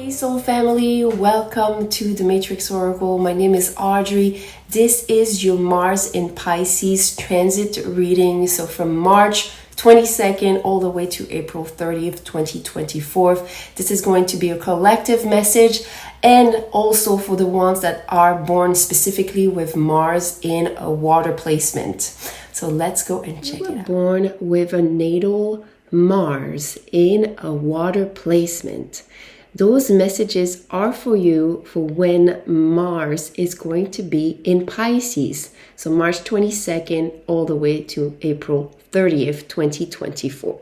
Hey Soul Family, welcome to the Matrix Oracle. My name is Audrey. This is your Mars in Pisces transit reading. So from March 22nd all the way to April 30th, 2024. This is going to be a collective message and also for the ones that are born specifically with Mars in a water placement. So let's go and check it out. Born with a natal Mars in a water placement. Those messages are for you for when Mars is going to be in Pisces. So March 22nd all the way to April 30th, 2024.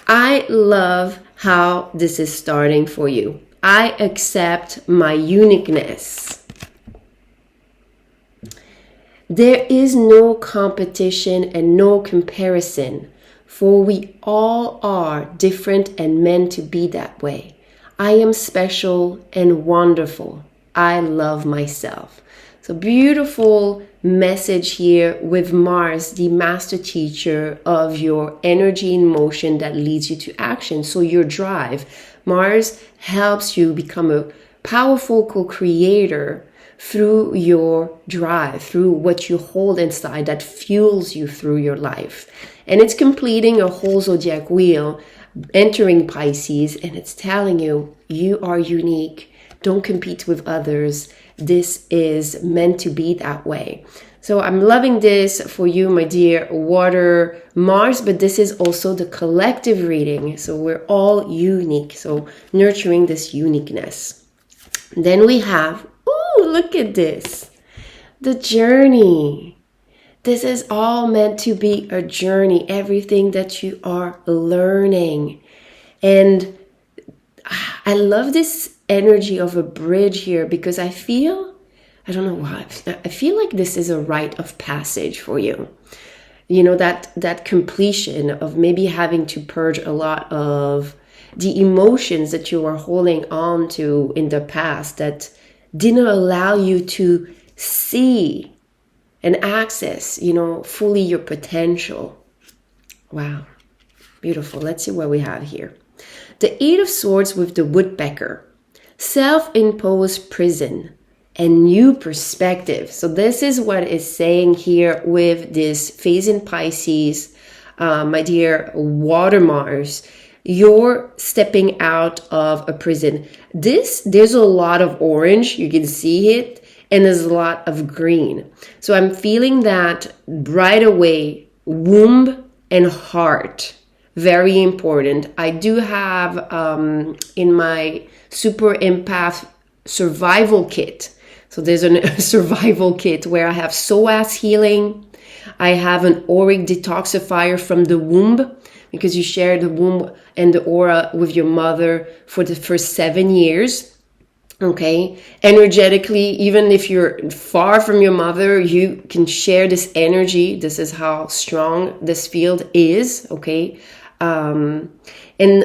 I love how this is starting for you. I accept my uniqueness. There is no competition and no comparison, for we all are different and meant to be that way. I am special and wonderful. I love myself. So beautiful message here with Mars, the master teacher of your energy in motion that leads you to action. So your drive. Mars helps you become a powerful co-creator through your drive, through what you hold inside that fuels you through your life. And it's completing a whole zodiac wheel, entering Pisces, and it's telling you, you are unique. Don't compete with others. This is meant to be that way. So I'm loving this for you, my dear water Mars, but this is also the collective reading. So we're all unique. So nurturing this uniqueness. Then we have, ooh, look at this. The journey. This is all meant to be a journey, everything that you are learning. And I love this energy of a bridge here because I don't know why, I feel like this is a rite of passage for you. You know, that completion of maybe having to purge a lot of the emotions that you are holding on to in the past that didn't allow you to see and access, fully your potential. Wow. Beautiful. Let's see what we have here. The Eight of Swords with the Woodpecker. Self-imposed prison and new perspective. So this is what it's saying here with this phase in Pisces. My dear water Mars, you're stepping out of a prison. There's a lot of orange. You can see it. And there's a lot of green. So I'm feeling that right away, womb and heart, very important. I do have in my super empath survival kit. So there's a survival kit where I have psoas healing. I have an auric detoxifier from the womb because you share the womb and the aura with your mother for the first 7 years. Okay, energetically, even if you're far from your mother, you can share this energy. This is how strong this field is. Okay. And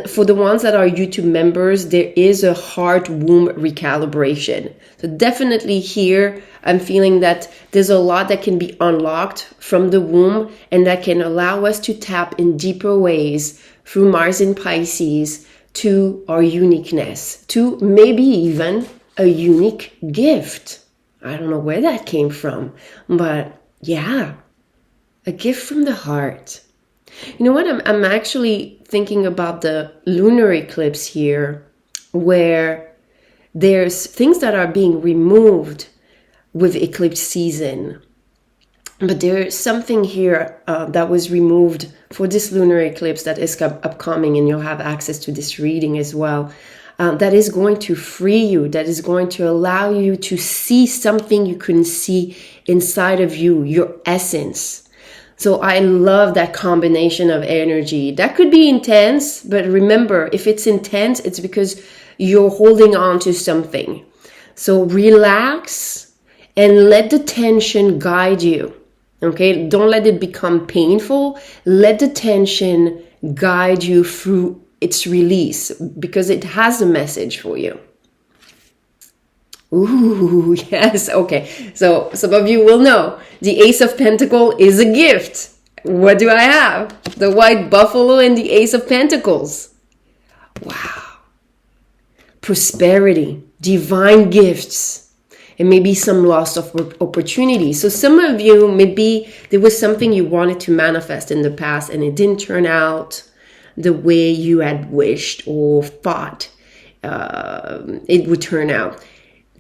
for the ones that are YouTube members, there is a heart womb recalibration. So definitely here, I'm feeling that there's a lot that can be unlocked from the womb and that can allow us to tap in deeper ways through Mars in Pisces to our uniqueness, to maybe even a unique gift. I don't know where that came from, but yeah, a gift from the heart. You know what? I'm actually thinking about the lunar eclipse here, where there's things that are being removed with eclipse season. But there's something here that was removed for this lunar eclipse that is upcoming, and you'll have access to this reading as well, that is going to free you, that is going to allow you to see something you couldn't see inside of you, your essence. So I love that combination of energy. That could be intense, but remember, if it's intense, it's because you're holding on to something. So relax and let the tension guide you. Okay, don't let it become painful. Let the tension guide you through its release because it has a message for you. Ooh, yes. Okay, so some of you will know the Ace of Pentacles is a gift. What do I have? The White Buffalo and the Ace of Pentacles. Wow. prosperity, divine gifts, and maybe some loss of opportunity. So some of you, maybe there was something you wanted to manifest in the past and it didn't turn out the way you had wished or thought it would turn out.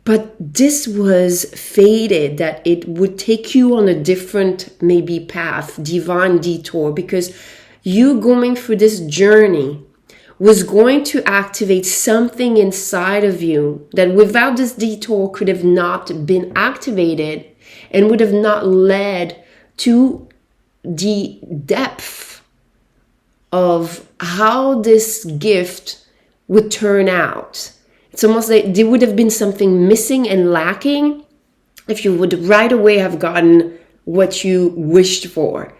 But this was fated that it would take you on a different maybe path, divine detour, because you going through this journey was going to activate something inside of you that without this detour could have not been activated and would have not led to the depth of how this gift would turn out. It's almost like there would have been something missing and lacking if you would right away have gotten what you wished for.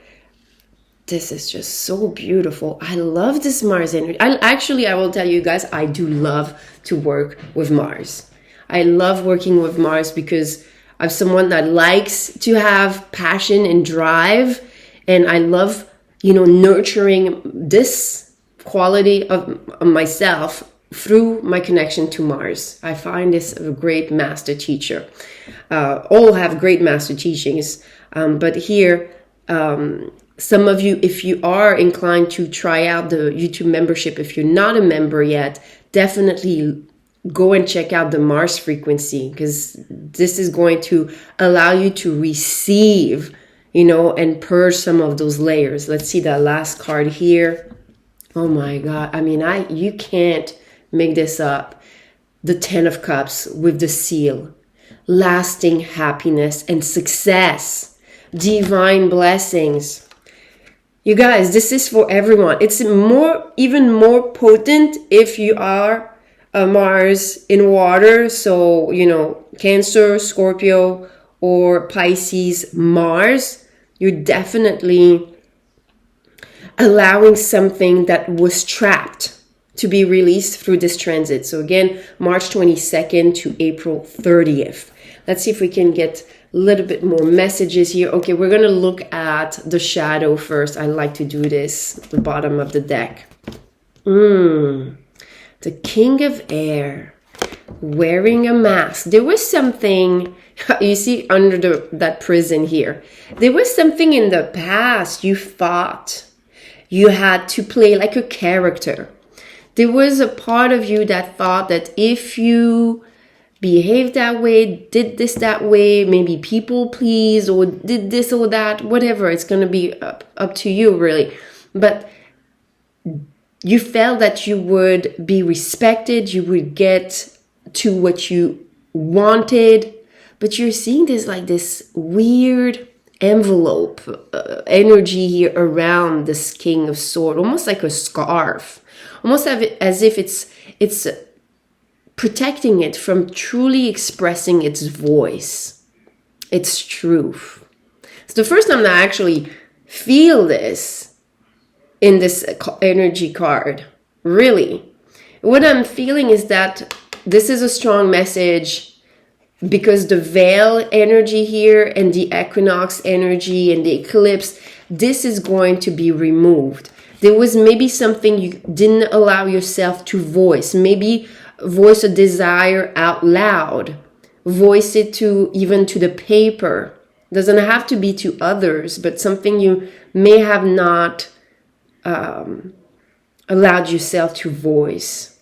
This is just so beautiful. I love this Mars energy. I will tell you guys, I do love to work with Mars. I love working with Mars because I'm someone that likes to have passion and drive. And I love, nurturing this quality of myself through my connection to Mars. I find this a great master teacher. All have great master teachings. But here, some of you, if you are inclined to try out the YouTube membership, if you're not a member yet, definitely go and check out the Mars frequency, because this is going to allow you to receive, and purge some of those layers. Let's see that last card here. Oh my God. You can't make this up. The 10 of Cups with the seal. Lasting happiness and success. Divine blessings. You guys, this is for everyone. It's even more potent if you are a Mars in water. So, Cancer, Scorpio, or Pisces Mars. You're definitely allowing something that was trapped to be released through this transit. So again, March 22nd to April 30th. Let's see if we can get a little bit more messages here. Okay, we're going to look at the shadow first. I like to do this at the bottom of the deck. The King of Air, wearing a mask. There was something, you see, under that prison here. There was something in the past you thought you had to play like a character. There was a part of you that thought that if you behaved that way, did this that way, maybe people please, or did this or that, whatever, it's going to be up to you, really. But you felt that you would be respected, you would get to what you wanted, but you're seeing this weird envelope energy here around this King of Swords, almost like a scarf, almost as if it's protecting it from truly expressing its voice, its truth. It's the first time that I actually feel this in this energy card. Really, what I'm feeling is that this is a strong message, because the veil energy here and the equinox energy and the eclipse, this is going to be removed. There was maybe something you didn't allow yourself to voice. Maybe voice a desire out loud. Voice it even to the paper. Doesn't have to be to others, but something you may have not allowed yourself to voice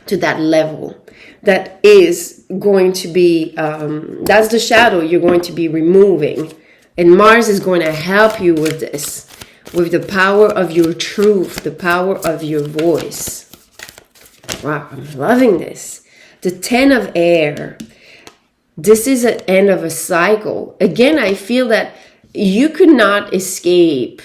to that level. That is going to be, that's the shadow you're going to be removing. And Mars is going to help you with this, with the power of your truth, the power of your voice. Wow, I'm loving this. The 10 of Air. This is an end of a cycle. Again, I feel that you could not escape,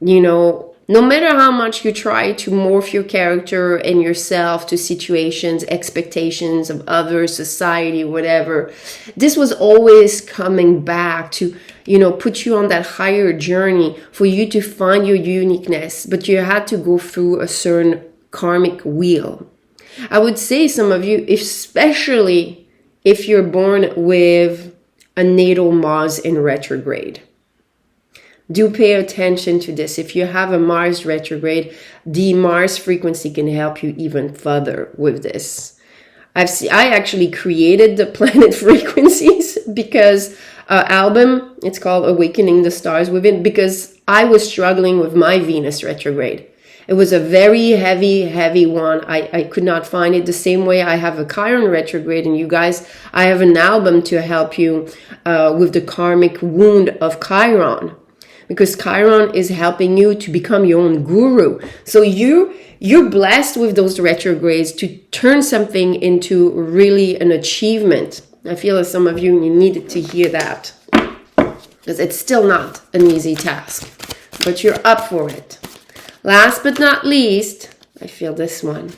no matter how much you try to morph your character and yourself to situations, expectations of others, society, whatever. This was always coming back to, put you on that higher journey for you to find your uniqueness. But you had to go through a certain karmic wheel. I would say some of you, especially if you're born with a natal Mars in retrograde. Do pay attention to this. If you have a Mars retrograde, the Mars frequency can help you even further with this. I actually created the planet frequencies because album, it's called Awakening the Stars Within, because I was struggling with my Venus retrograde. It was a very heavy one. I could not find it the same way I have a Chiron retrograde. And you guys, I have an album to help you with the karmic wound of Chiron. Because Chiron is helping you to become your own guru. So you're blessed with those retrogrades to turn something into really an achievement. I feel that some of you needed to hear that. Because it's still not an easy task. But you're up for it. Last but not least, I feel this one.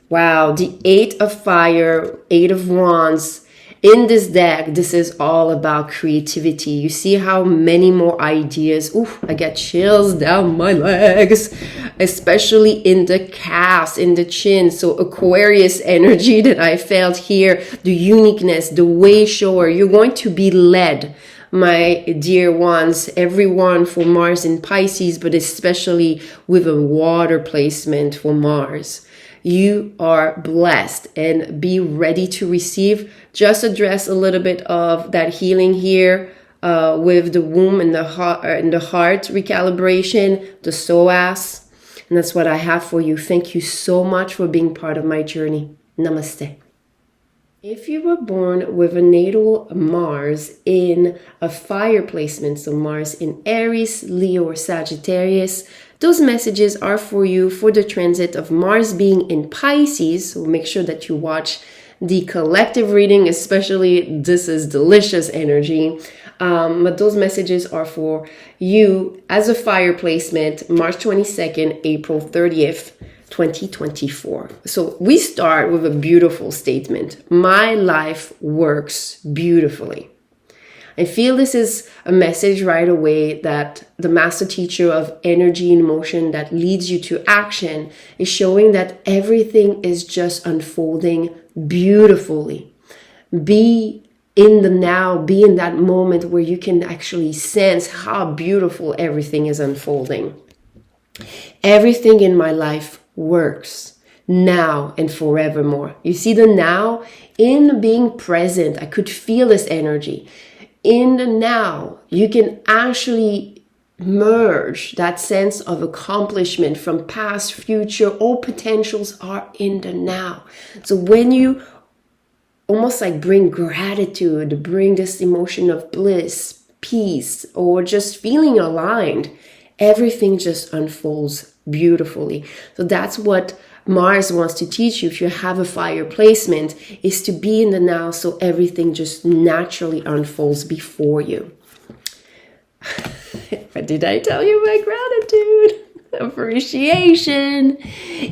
Wow, the 8 of Fire, 8 of Wands. In this deck, this is all about creativity. You see how many more ideas. Ooh, I get chills down my legs, especially in the calves, in the chin. So Aquarius energy that I felt here, the uniqueness, the way shower. You're going to be led, my dear ones, everyone for Mars in Pisces, but especially with a water placement for Mars. You are blessed and be ready to receive. Just address a little bit of that healing here with the womb and the heart recalibration, the psoas. And that's what I have for you. Thank you so much for being part of my journey. Namaste. If you were born with a natal Mars in a fire placement, so Mars in Aries, Leo, or Sagittarius, those messages are for you for the transit of Mars being in Pisces. So make sure that you watch the collective reading, especially this is delicious energy. But those messages are for you as a fire placement, March 22nd, April 30th, 2024. So we start with a beautiful statement. My life works beautifully. I feel this is a message right away that the master teacher of energy and motion that leads you to action is showing that everything is just unfolding beautifully. Be in the now, be in that moment where you can actually sense how beautiful everything is unfolding. Everything in my life works now and forevermore. You see the now in being present. I could feel this energy. In the now, you can actually merge that sense of accomplishment from past, future. All potentials are in the now. So when you almost like bring gratitude, bring this emotion of bliss, peace, or just feeling aligned, everything just unfolds beautifully. So that's what Mars wants to teach you if you have a fire placement, is to be in the now so everything just naturally unfolds before you. Did I tell you my gratitude? Appreciation.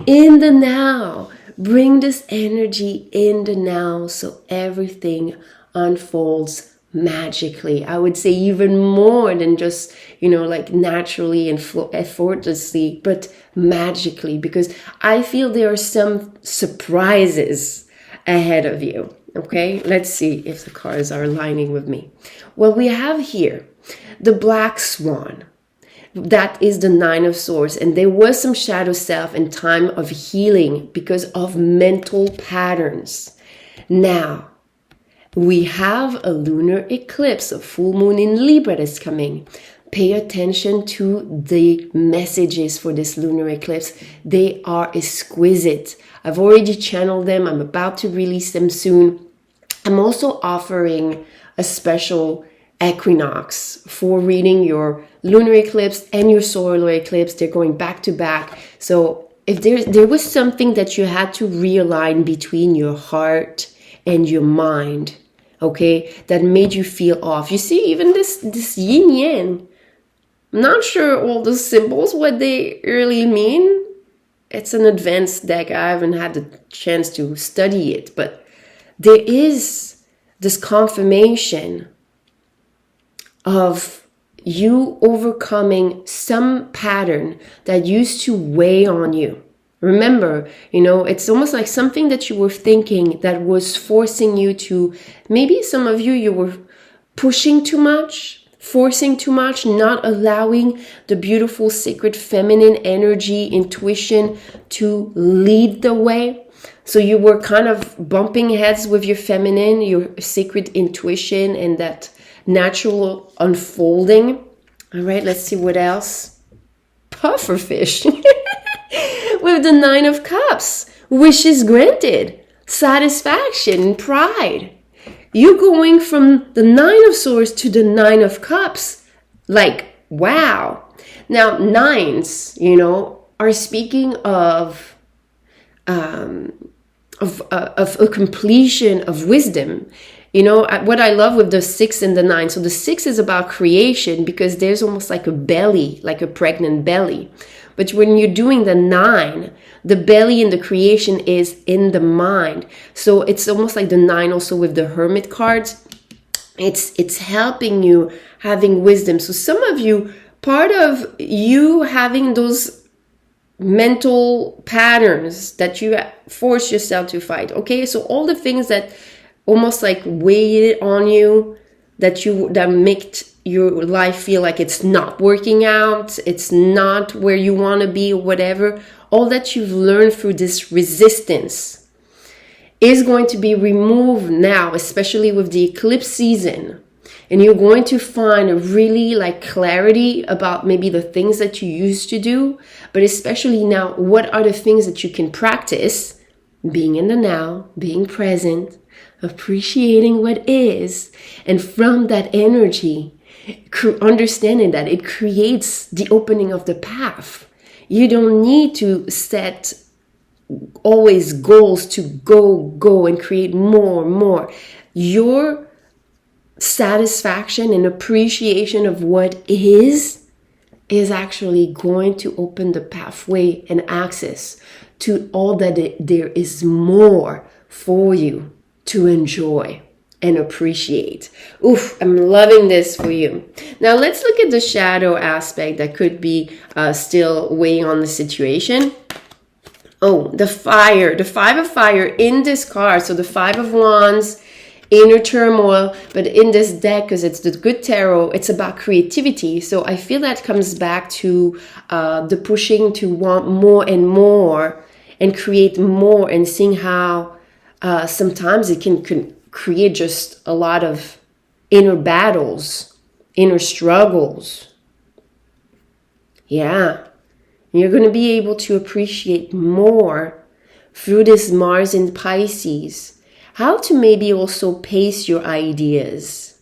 In the now. Bring this energy in the now so everything unfolds magically. I would say even more than just, like naturally and effortlessly, but magically, because I feel there are some surprises ahead of you. Okay, let's see if the cards are aligning with me. Well, we have here the Black Swan. That is the 9 of Swords. And there was some shadow self and time of healing because of mental patterns. Now, we have a lunar eclipse, a full moon in Libra that's coming. Pay attention to the messages for this lunar eclipse. They are exquisite. I've already channeled them. I'm about to release them soon. I'm also offering a special equinox for reading your lunar eclipse and your solar eclipse. They're going back to back. So if there was something that you had to realign between your heart and your mind, okay, that made you feel off. You see, even this yin yang, I'm not sure all the symbols, what they really mean. It's an advanced deck. I haven't had the chance to study it, but there is this confirmation of you overcoming some pattern that used to weigh on you. Remember, it's almost like something that you were thinking that was forcing you to, maybe some of you were pushing too much, forcing too much, not allowing the beautiful, sacred, feminine energy, intuition to lead the way. So you were kind of bumping heads with your feminine, your sacred intuition, and that natural unfolding. All right, let's see what else. Pufferfish with the 9 of Cups. Wishes granted, satisfaction, pride. You're going from the 9 of Swords to the 9 of Cups. Like, wow. Now, 9s, are speaking of a completion of wisdom. What I love with the 6 and the 9. So the 6 is about creation because there's almost like a belly, like a pregnant belly. But when you're doing the 9, the belly and the creation is in the mind. So it's almost like the 9 also with the Hermit cards. It's helping you having wisdom. So some of you, part of you having those mental patterns that you force yourself to fight. Okay, so all the things that almost like weighed on you, that make your life feel like it's not working out, it's not where you want to be or whatever, all that you've learned through this resistance is going to be removed now, especially with the eclipse season. And you're going to find a really like clarity about maybe the things that you used to do, but especially now, what are the things that you can practice? Being in the now, being present, appreciating what is, and from that energy, understanding that it creates the opening of the path. You don't need to set always goals to go and create more. Your satisfaction and appreciation of what is actually going to open the pathway and access to all that there is more for you to enjoy and appreciate. Oof, I'm loving this for you. Now let's look at the shadow aspect that could be still weighing on the situation. Oh, the 5 of fire in this card. So the 5 of wands, inner turmoil, but in this deck, because it's the good tarot, it's about creativity. So I feel that comes back to the pushing to want more and create more, and seeing how sometimes it can create just a lot of inner battles, inner struggles. Yeah. You're going to be able to appreciate more through this Mars in Pisces. How to maybe also pace your ideas.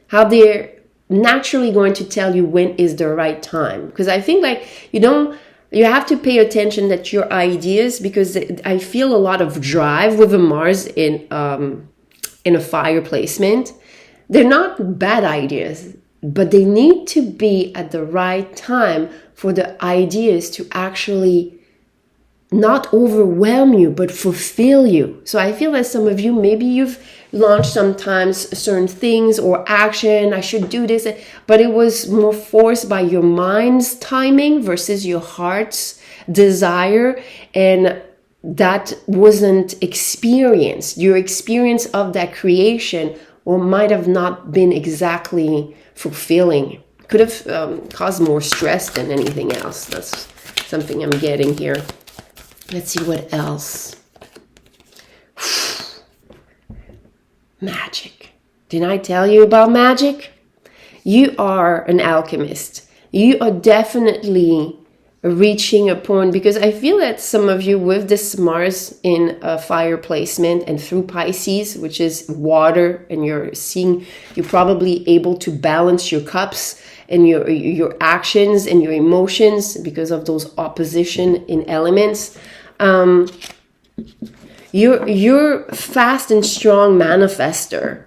How they're naturally going to tell you when is the right time. Because I think like you have to pay attention that your ideas, because I feel a lot of drive with a Mars in a fire placement. They're not bad ideas, but they need to be at the right time for the ideas to actually not overwhelm you, but fulfill you. So I feel that some of you, maybe you've launched sometimes certain things or action, I should do this, but it was more forced by your mind's timing versus your heart's desire, and that wasn't experienced. Your experience of that creation or might have not been exactly fulfilling. Could have caused more stress than anything else. That's something I'm getting here. Let's see what else. Magic. Didn't I tell you about magic? You are an alchemist. You are definitely reaching a point, because I feel that some of you with this Mars in a fire placement and through Pisces, which is water, and you're probably able to balance your cups and your actions and your emotions because of those opposition in elements. You're fast and strong manifester,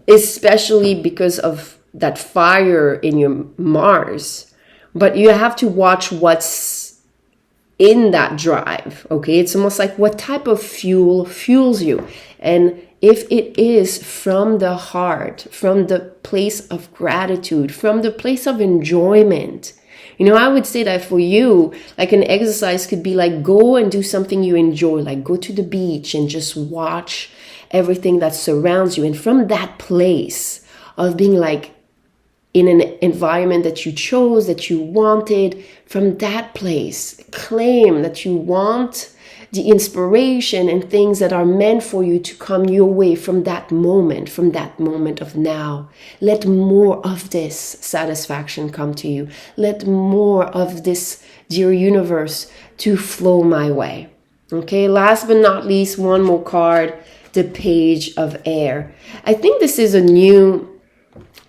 especially because of that fire in your Mars. But you have to watch what's in that drive, okay? It's almost like what type of fuel fuels you. And if it is from the heart, from the place of gratitude, from the place of enjoyment, I would say that for you, like an exercise could be like, go and do something you enjoy, like go to the beach and just watch everything that surrounds you. And from that place of being like in an environment that you chose, that you wanted. From that place, claim that you want the inspiration and things that are meant for you to come your way from that moment of now. Let more of this satisfaction come to you. Let more of this, dear universe, to flow my way. Okay, last but not least, one more card, the Page of Air. I think this is a new,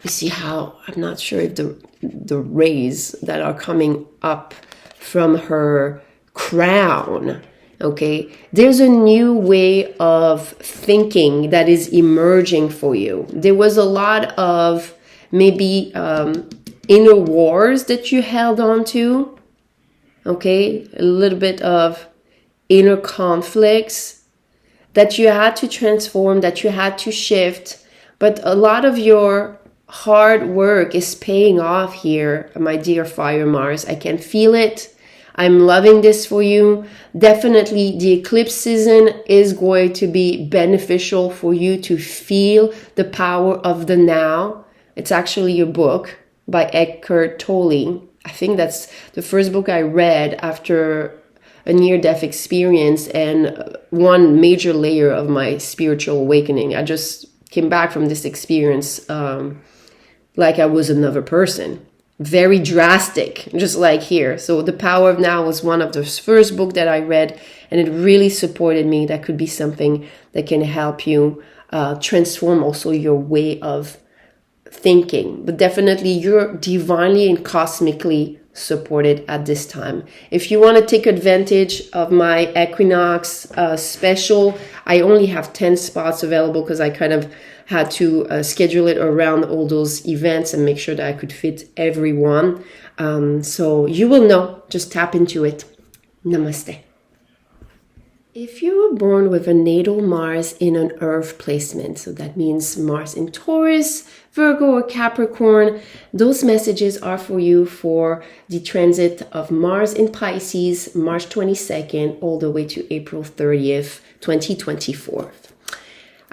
you see how, I'm not sure if the rays that are coming up from her crown, okay, there's a new way of thinking that is emerging for you. There was a lot of maybe inner wars that you held on to, okay, a little bit of inner conflicts that you had to transform, that you had to shift. But a lot of your hard work is paying off here, my dear Fire Mars. I can feel it. I'm loving this for you. Definitely the eclipse season is going to be beneficial for you to feel the power of the now. It's actually a book by Eckhart Tolle. I think that's the first book I read after a near-death experience and one major layer of my spiritual awakening. I just came back from this experience like I was another person. Very drastic, just like here. So The Power of Now was one of the first books that I read, and it really supported me. That could be something that can help you transform also your way of thinking. But definitely you're divinely and cosmically supported at this time. If you want to take advantage of my equinox special, I only have 10 spots available because I kind of had to schedule it around all those events and make sure that I could fit everyone. So you will know, just tap into it. Namaste. If you were born with a natal Mars in an Earth placement, so that means Mars in Taurus, Virgo, or Capricorn, those messages are for you for the transit of Mars in Pisces, March 22nd, all the way to April 30th, 2024.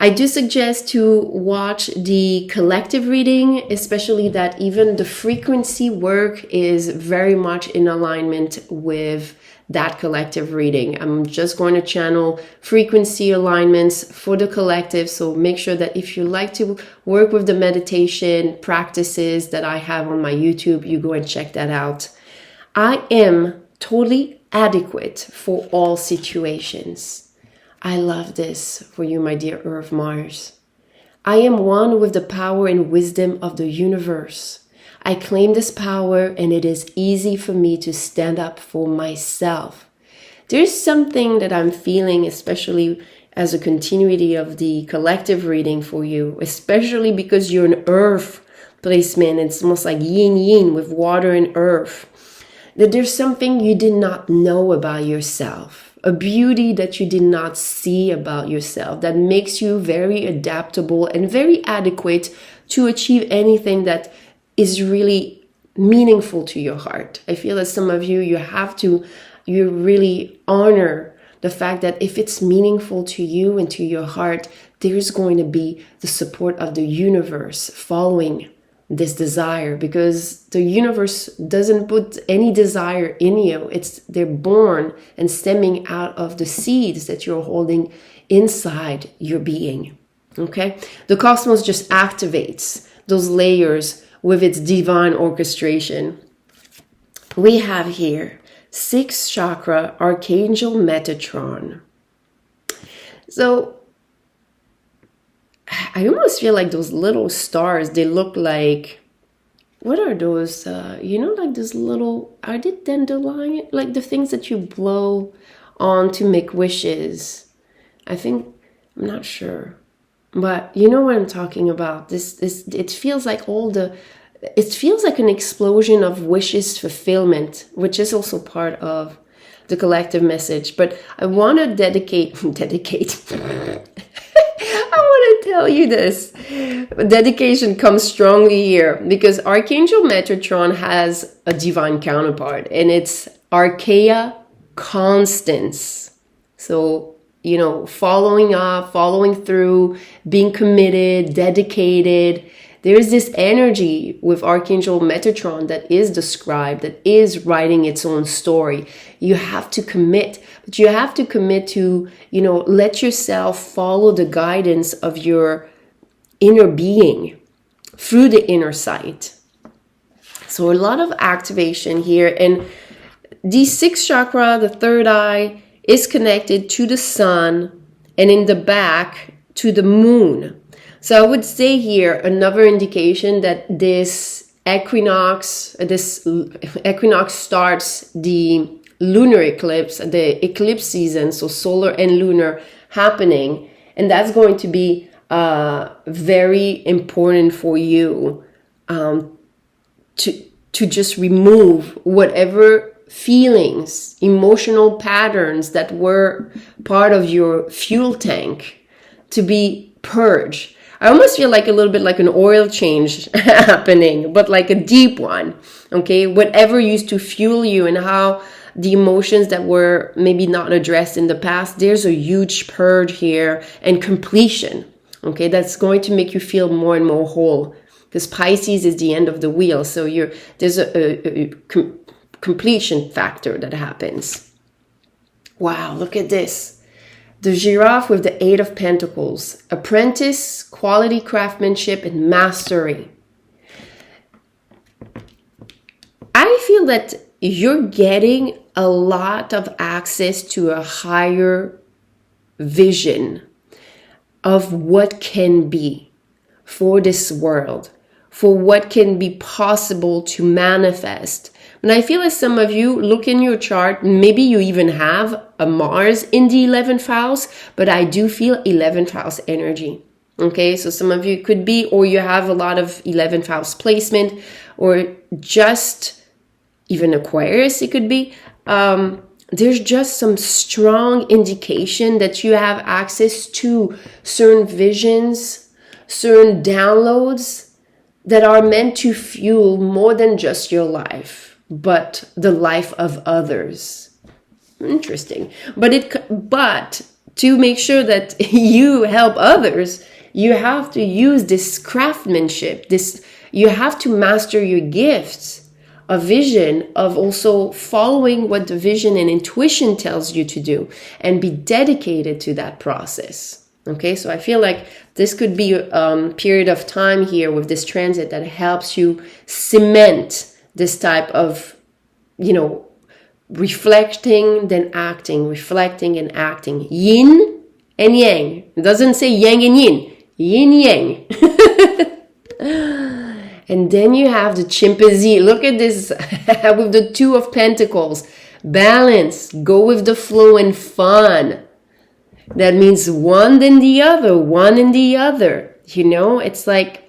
I do suggest to watch the collective reading, especially that even the frequency work is very much in alignment with that collective reading. I'm just going to channel frequency alignments for the collective. So make sure that if you like to work with the meditation practices that I have on my YouTube, you go and check that out. I am totally adequate for all situations. I love this for you, my dear Earth Mars. I am one with the power and wisdom of the universe. I claim this power, and it is easy for me to stand up for myself. There's something that I'm feeling, especially as a continuity of the collective reading for you, especially because you're an earth placement. It's almost like yin-yin with water and earth. That there's something you did not know about yourself, a beauty that you did not see about yourself that makes you very adaptable and very adequate to achieve anything that is really meaningful to your heart. I feel that some of you, you really honor the fact that if it's meaningful to you and to your heart, there's going to be the support of the universe following this desire, because the universe doesn't put any desire in you. They're born and stemming out of the seeds that you're holding inside your being. Okay? The cosmos just activates those layers with its divine orchestration. We have here 6th chakra, Archangel Metatron. So I almost feel like those little stars, they look like, what are those? Like those little, are they dandelion? Like the things that you blow on to make wishes. I'm not sure. But you know what I'm talking about. It feels like it feels like an explosion of wishes fulfillment, which is also part of the collective message. But I want to dedicate. I want to tell you this. Dedication comes strongly here because Archangel Metatron has a divine counterpart, and it's Archaea Constance. So, following up, following through, being committed, dedicated. There is this energy with Archangel Metatron that is described, that is writing its own story. You have to commit, but you have to commit to, let yourself follow the guidance of your inner being through the inner sight. So a lot of activation here. And the sixth chakra, the third eye, is connected to the sun, and in the back to the moon. So I would say here another indication that this equinox starts the lunar eclipse, the eclipse season, so solar and lunar happening, and that's going to be very important for you to just remove whatever feelings, emotional patterns that were part of your fuel tank, to be purged. I almost feel like a little bit like an oil change happening, but like a deep one. Okay, whatever used to fuel you and how the emotions that were maybe not addressed in the past, there's a huge purge here and completion. Okay, that's going to make you feel more and more whole, because Pisces is the end of the wheel. So there's a completion factor that happens. Wow, look at this. The giraffe with the Eight of Pentacles. Apprentice, quality craftsmanship, and mastery. I feel that you're getting a lot of access to a higher vision of what can be for this world, for what can be possible to manifest. And I feel as some of you look in your chart, maybe you even have a Mars in the 11th house, but I do feel 11th house energy. Okay, so some of you could be, or you have a lot of 11th house placement, or just even Aquarius, it could be. There's just some strong indication that you have access to certain visions, certain downloads that are meant to fuel more than just your life, but the life of others. Interesting. But to make sure that you help others, you have to use this craftsmanship. You have to master your gifts, a vision of also following what the vision and intuition tells you to do, and be dedicated to that process. Okay, so I feel like this could be a period of time here with this transit that helps you cement this type of, reflecting, then acting, reflecting and acting. Yin and yang. It doesn't say yang and yin. Yin yang. And then you have the chimpanzee. Look at this with the Two of Pentacles. Balance. Go with the flow and fun. That means one then the other, one and the other. It's like,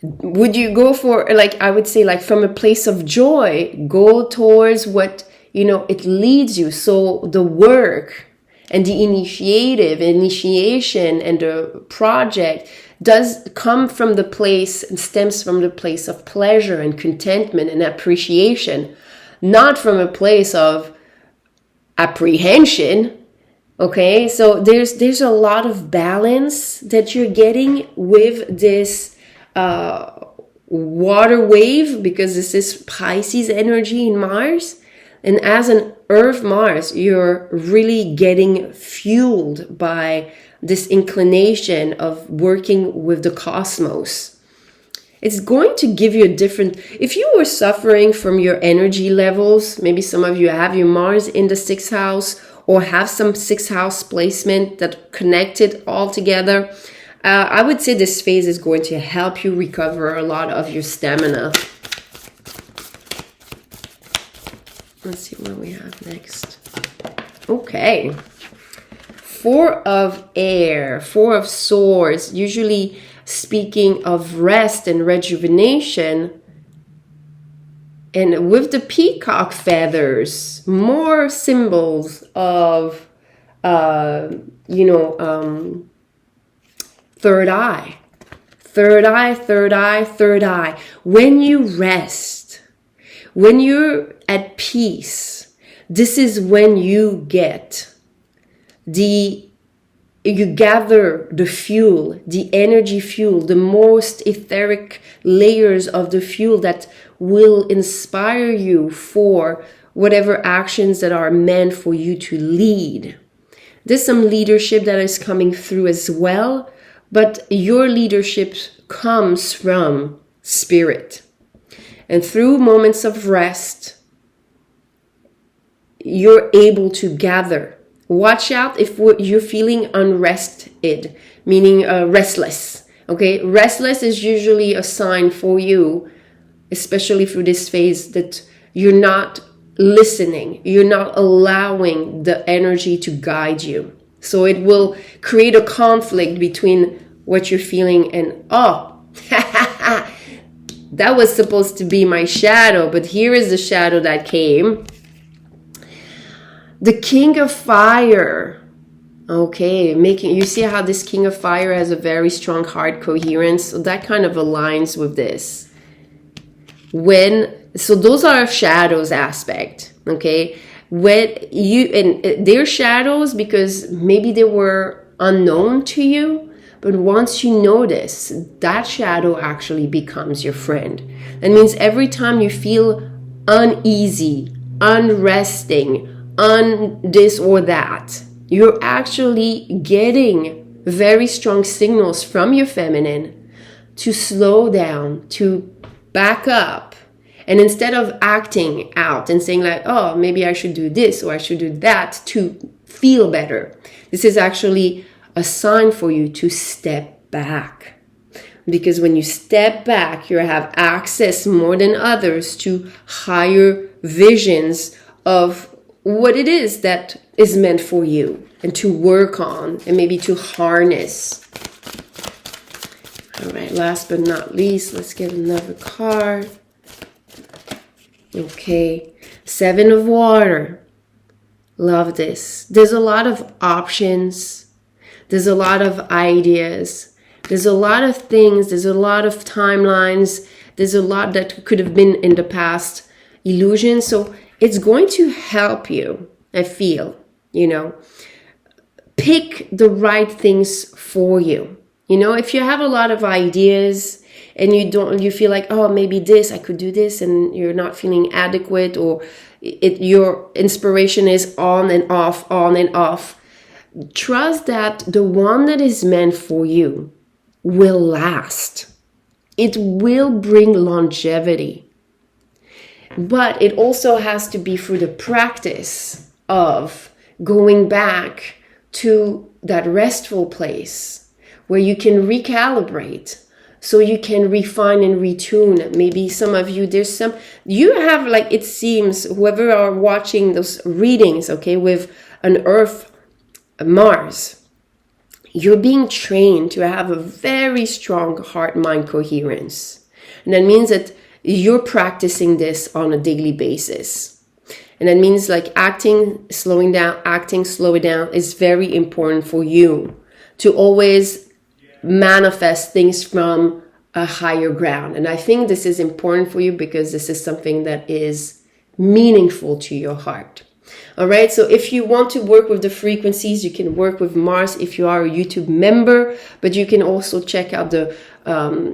would you go for, I would say, from a place of joy, go towards what, it leads you. So the work and the initiation and the project does come from the place and stems from the place of pleasure and contentment and appreciation, not from a place of apprehension. Okay, so there's a lot of balance that you're getting with this water wave, because this is Pisces energy in Mars. And as an Earth Mars, you're really getting fueled by this inclination of working with the cosmos. It's going to give you a different, if you were suffering from your energy levels, maybe some of you have your Mars in the 6th house, or have some 6th house placement that connected all together. I would say this phase is going to help you recover a lot of your stamina. Let's see what we have next. Okay. 4 of air, 4 of swords, usually speaking of rest and rejuvenation. And with the peacock feathers, more symbols of, third eye. Third eye, third eye, third eye. When you rest, when you're at peace, this is when you get the you gather the fuel, the energy fuel, the most etheric layers of the fuel that will inspire you for whatever actions that are meant for you to lead. There's some leadership that is coming through as well, but your leadership comes from spirit. And through moments of rest, you're able to gather. Watch out if you're feeling unrested, meaning restless. Okay, restless is usually a sign for you, especially through this phase, that you're not listening, you're not allowing the energy to guide you. So it will create a conflict between what you're feeling and, oh, that was supposed to be my shadow, but here is the shadow that came. The King of Fire. Okay, you see how this King of Fire has a very strong heart coherence. So that kind of aligns with this. So those are shadows aspect. Okay, and they're shadows because maybe they were unknown to you, but once you notice, that shadow actually becomes your friend. That means every time you feel uneasy, unresting, on this or that, you're actually getting very strong signals from your feminine to slow down, to back up. And instead of acting out and saying like, oh, maybe I should do this or I should do that to feel better, this is actually a sign for you to step back. Because when you step back, you have access more than others to higher visions of what it is that is meant for you and to work on and maybe to harness. All right, last but not least, let's get another card. Okay, 7 of Water. Love this. There's a lot of options. There's a lot of ideas. There's a lot of things. There's a lot of timelines. There's a lot that could have been in the past illusions. So it's going to help you, I feel, pick the right things for you. If you have a lot of ideas and you feel like, oh, maybe this, I could do this, and you're not feeling adequate, or your inspiration is on and off, trust that the one that is meant for you will last. It will bring longevity. But it also has to be through the practice of going back to that restful place where you can recalibrate, so you can refine and retune. Maybe some of you, you have, like, it seems, whoever are watching those readings, okay, with an Earth, Mars, you're being trained to have a very strong heart-mind coherence. And that means that you're practicing this on a daily basis. And that means like acting, slowing down is very important for you to always manifest things from a higher ground. And I think this is important for you because this is something that is meaningful to your heart. All right, so if you want to work with the frequencies, you can work with Mars if you are a YouTube member, but you can also check out the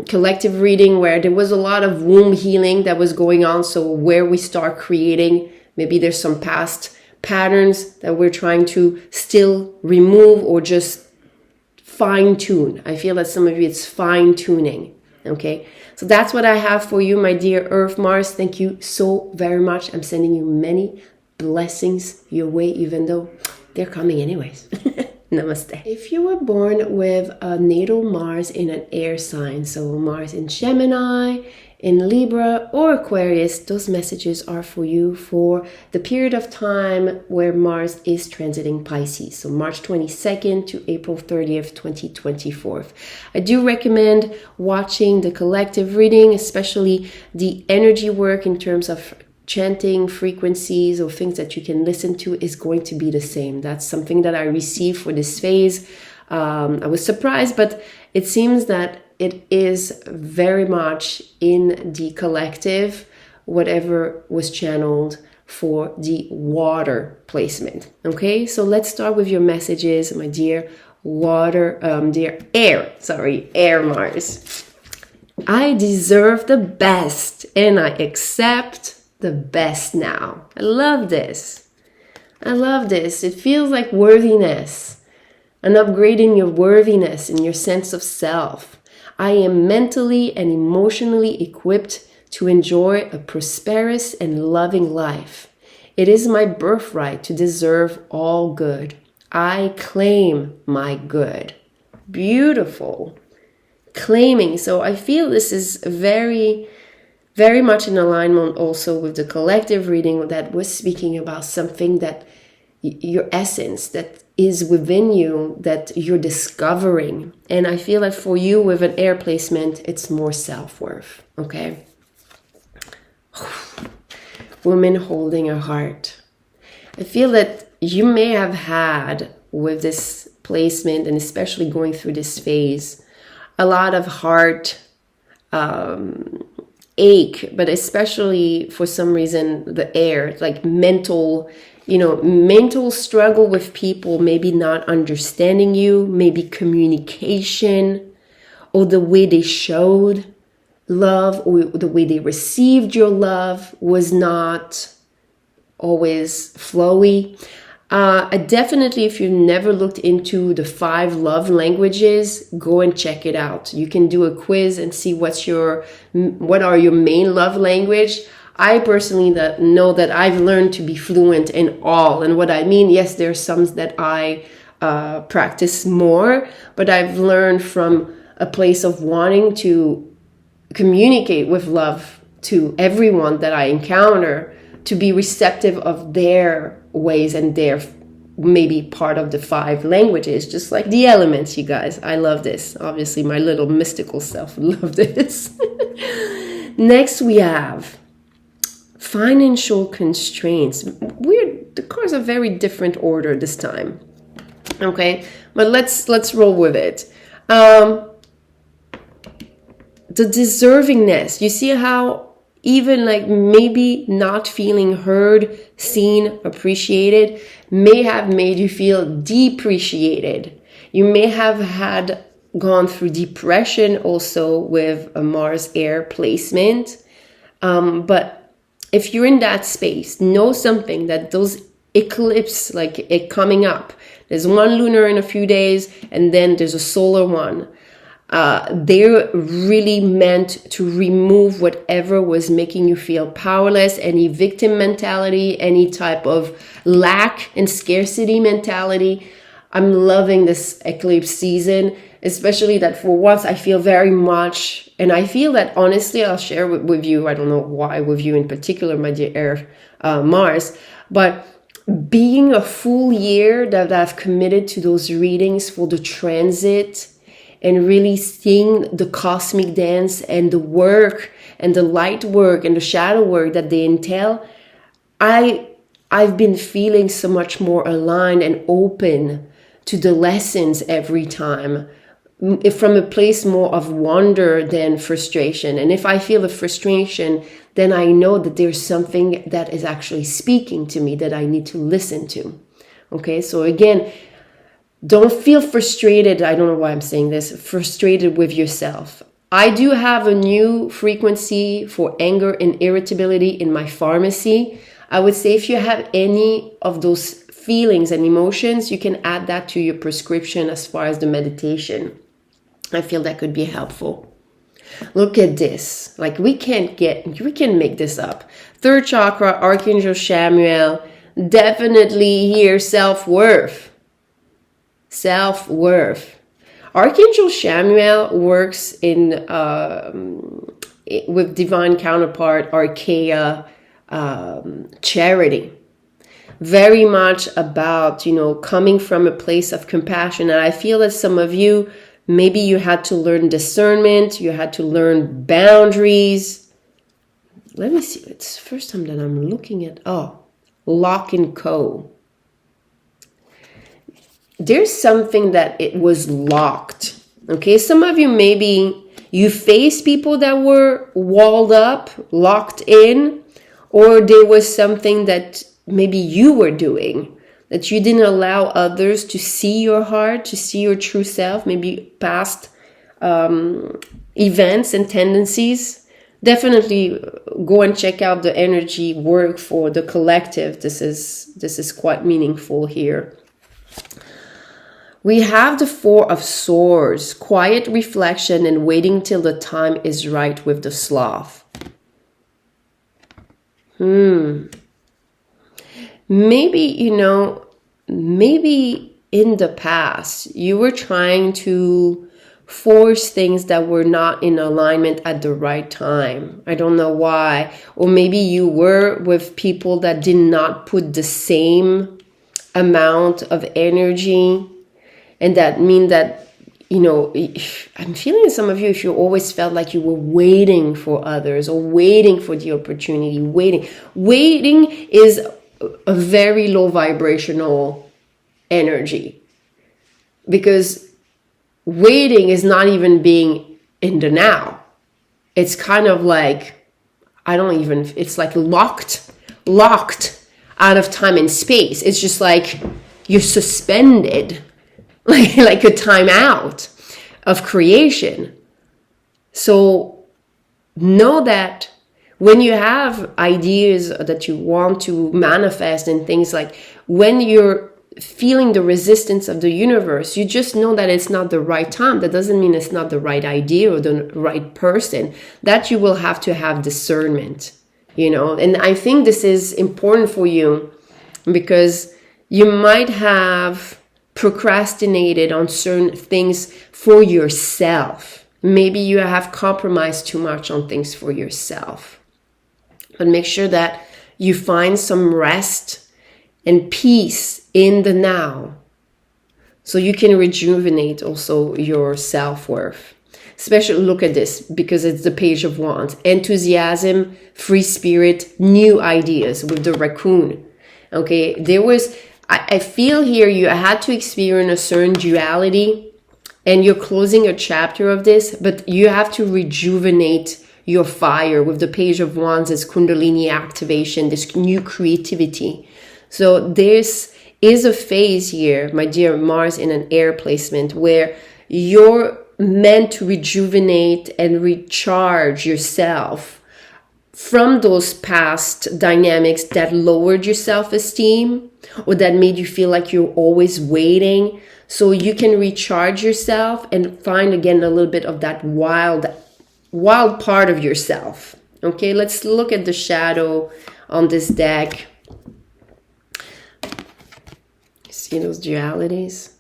collective reading where there was a lot of womb healing that was going on. So where we start creating, maybe there's some past patterns that we're trying to still remove or just fine tune. I feel that some of you, it's fine tuning. Okay, so that's what I have for you, my dear Earth Mars. Thank you so very much. I'm sending you many blessings your way, even though they're coming anyways. Namaste. If you were born with a natal Mars in an air sign, so Mars in Gemini, in Libra, or Aquarius, those messages are for you for the period of time where Mars is transiting Pisces, so March 22nd to April 30th, 2024. I do recommend watching the collective reading, especially the energy work in terms of chanting frequencies or things that you can listen to is going to be the same. That's something that I received for this phase. I was surprised, but it seems that it is very much in the collective, whatever was channeled for the water placement. Okay, so let's start with your messages, my dear air Mars. I deserve the best and I accept the best now. I love this. I love this. It feels like worthiness and upgrading your worthiness and your sense of self. I am mentally and emotionally equipped to enjoy a prosperous and loving life. It is my birthright to deserve all good. I claim my good. Beautiful. Claiming. So I feel this is very, very much in alignment also with the collective reading that was speaking about something that your essence that is within you that you're discovering. And I feel that for you with an air placement, it's more self-worth. Okay. Woman holding a heart. I feel that you may have had with this placement, and especially going through this phase, a lot of heart ache, but especially for some reason the air, like mental struggle with people maybe not understanding you, maybe communication, or the way they showed love or the way they received your love was not always flowy. Definitely, if you've never looked into the 5 love languages, go and check it out. You can do a quiz and see what are your main love language. I personally know that I've learned to be fluent in all. And what I mean, yes, there's some that I practice more, but I've learned from a place of wanting to communicate with love to everyone that I encounter, to be receptive of their ways and their maybe part of the 5 languages, just like the elements, you guys. I love this. Obviously, my little mystical self love this. Next, we have financial constraints. The cards are very different order this time. Okay, but let's roll with it. The deservingness. You see how even like maybe not feeling heard, seen, appreciated may have made you feel depreciated. You may have gone through depression also with a Mars air placement. But if you're in that space, know something that those eclipse, like it coming up, there's one lunar in a few days and then there's a solar one. They're really meant to remove whatever was making you feel powerless, any victim mentality, any type of lack and scarcity mentality. I'm loving this eclipse season, especially that for once I feel very much, and I feel that honestly, I'll share with you, I don't know why with you in particular, my dear Air Mars, but being a full year that I've committed to those readings for the transit, and really seeing the cosmic dance and the work and the light work and the shadow work that they entail, I've been feeling so much more aligned and open to the lessons every time, from a place more of wonder than frustration. And if I feel a frustration, then I know that there's something that is actually speaking to me that I need to listen to. Okay, so again, don't feel frustrated. I don't know why I'm saying this. Frustrated with yourself. I do have a new frequency for anger and irritability in my pharmacy. I would say if you have any of those feelings and emotions, you can add that to your prescription as far as the meditation. I feel that could be helpful. Look at this. Like we can make this up. 3rd chakra, Archangel Chamuel, definitely here, self-worth. Self-worth. Archangel Chamuel works with divine counterpart Archaea, charity. Very much about, coming from a place of compassion. And I feel that some of you, maybe you had to learn discernment, you had to learn boundaries. Let me see. It's the first time that I'm looking at, Lock and Co. There's something that it was locked. Okay, some of you, maybe you faced people that were walled up, locked in, or there was something that maybe you were doing that you didn't allow others to see your heart, to see your true self, maybe past events and tendencies. Definitely go and check out the energy work for the collective. This is quite meaningful here. We have the Four of Swords, quiet reflection and waiting till the time is right with the sloth. Maybe, maybe in the past you were trying to force things that were not in alignment at the right time. I don't know why. Or maybe you were with people that did not put the same amount of energy. And that means that, I'm feeling some of you, if you always felt like you were waiting for others or waiting for the opportunity, waiting is a very low vibrational energy, because waiting is not even being in the now. It's kind of like, it's like locked out of time and space. It's just like you're suspended, like a timeout of creation. So know that when you have ideas that you want to manifest and things, like when you're feeling the resistance of the universe, you just know that it's not the right time. That doesn't mean it's not the right idea or the right person. That you will have to have discernment, And I think this is important for you, because you might have procrastinated on certain things for yourself. Maybe you have compromised too much on things for yourself. But make sure that you find some rest and peace in the now, so you can rejuvenate also your self-worth. Especially look at this, because it's the Page of Wands. Enthusiasm, free spirit, new ideas with the raccoon. Okay, I feel here you had to experience a certain duality, and you're closing a chapter of this, but you have to rejuvenate your fire with the Page of Wands as Kundalini activation, this new creativity. So this is a phase here, my dear Mars in an air placement, where you're meant to rejuvenate and recharge yourself from those past dynamics that lowered your self-esteem or that made you feel like you're always waiting. So you can recharge yourself and find again a little bit of that wild part of yourself. Okay, let's look at the shadow on this deck. See those dualities?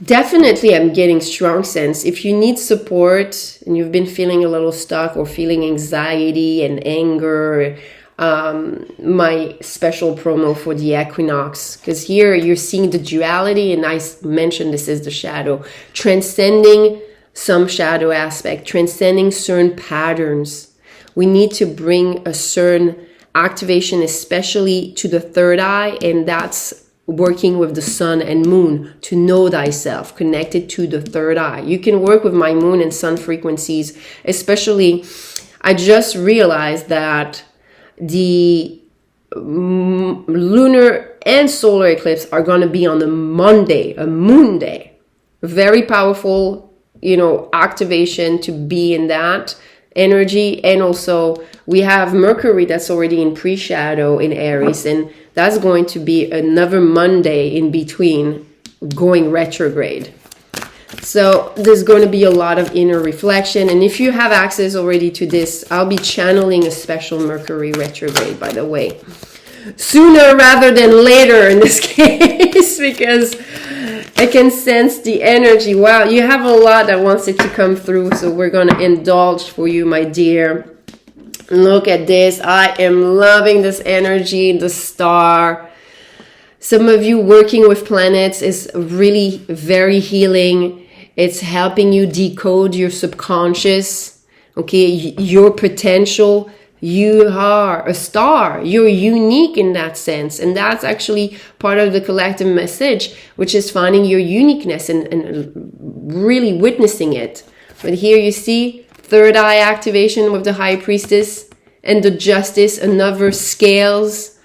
Definitely, I'm getting strong sense. If you need support and you've been feeling a little stuck or feeling anxiety and anger, my special promo for the equinox, because here you're seeing the duality, and I mentioned this is the shadow, transcending some shadow aspect, transcending certain patterns. We need to bring a certain activation, especially to the third eye, and that's working with the sun and moon to know thyself, connected to the third eye. You can work with my moon and sun frequencies, especially I just realized that the lunar and solar eclipse are going to be on a Monday, a moon day. Very powerful, activation to be in that energy. And also we have Mercury that's already in pre-shadow in Aries, and that's going to be another Monday in between going retrograde. So there's going to be a lot of inner reflection. And if you have access already to this, I'll be channeling a special Mercury retrograde, by the way, sooner rather than later in this case, because I can sense the energy. Wow, you have a lot that wants it to come through. So we're going to indulge for you, my dear. Look at this. I am loving this energy, the star. Some of you working with planets is really very healing. It's helping you decode your subconscious, okay, your potential. You are a star. You're unique in that sense. And that's actually part of the collective message, which is finding your uniqueness and really witnessing it. But here you see third eye activation with the High Priestess and the Justice, another scales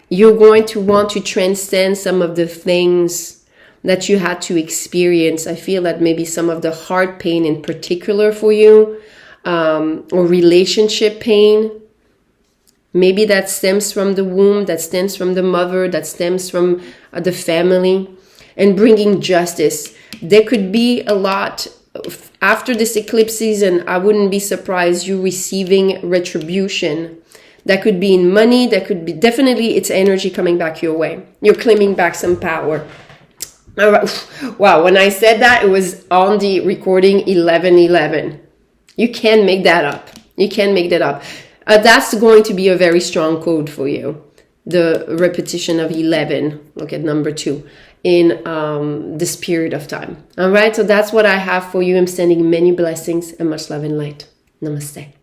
You're going to want to transcend some of the things that you had to experience. I feel that maybe some of the heart pain in particular for you, or relationship pain, maybe that stems from the womb, that stems from the mother, that stems from the family, and bringing justice. There could be a lot after this eclipse season. I wouldn't be surprised you receiving retribution. That could be in money. That could be definitely it's energy coming back your way. You're claiming back some power. All right. Wow. When I said that, it was on the recording 11:11. You can't make that up. You can't make that up. That's going to be a very strong code for you. The repetition of 11. Look at number 2 in this period of time. All right. So that's what I have for you. I'm sending many blessings and much love and light. Namaste.